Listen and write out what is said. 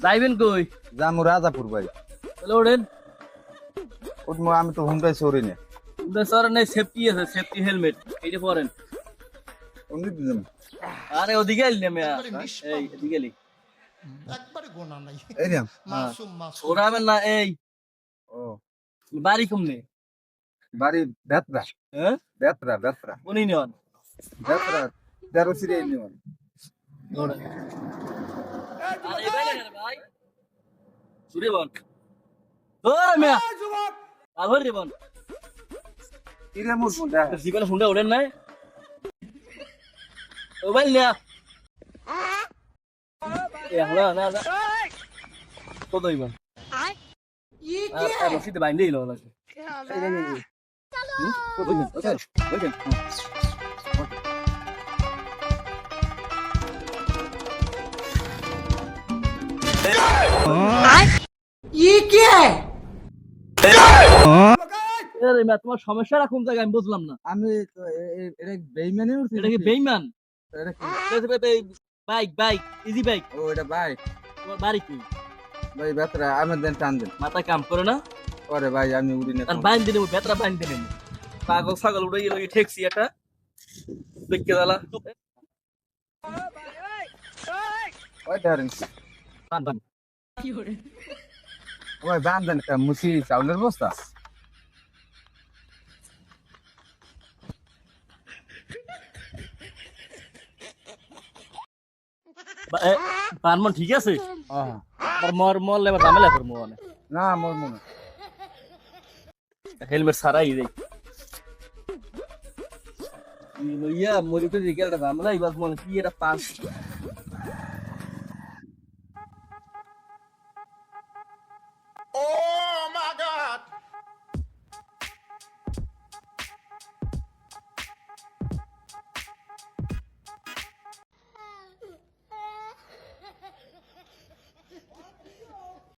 যাইবেন কই? যামু রাজাপুর ভাই। তাহলে ওঠেন। উঠবো, আমি তো হুন্ডাই সরি না। স্যার নেই, সেফটি আছে, সেফটি হেলমেট এই যে পরেন। উনি দিলাম। আরে ওদিকে আইলি না মিয়া, একবারে এই নিষ্পাপ এদিকে আইলি। একবারে গোনা নাই এই নিয়াম। মাসুম মাসুম ওরাবেন না এই। ও বাড়ি কমনে? বাড়ি বেতরা। হ্যাঁ বেতরা বেতরা উনি নেন। বেতরা 13 সিরে নিওন। ওঠেন। আরে ভাই না ভাই, সুরে বল ও মিয়া, আবার রে বল। ইরে মোর ফোনটা। জীবনে ফোনটা ওঠেন নাই ও ভাই না না না না কত হইবেন? আর রসিদে বাইন্ডে দিল না। ওকে ওকে আরে মিয়া, তোমার সমস্যাটা কোন জায়গায় আমি বুঝলাম না। আমি তো এটা বেইমানি উঠছি। এটা কি বেইমান? এটা কি? Bike bike easy bike. ও এটা ভাই। তোমার বাড়ি কি? ভাই বেতরা আমার দেন টান দেন। মাথায় কাম করে না? ওরে ভাই আমি উড়ি না। আর বাইন দিলে বেতরা বাইন দিলে পাগল ছাগল উড়ে গেল ঠেকছি এটা দেখতে দালা। ওই ধরেন। বান বান ওই বান দেন একটা মুসি চাউলের বস্তা। বানমন ঠিক আছে? হ্যাঁ। আর মরলে আবার ঝামেলা করবো মানে। না মোর মনে। হেলমেট ছাড়াই দেই লইয়া মরি তো দিকে একটা ঝামেলা এবার মনে কি এটা পাঁচ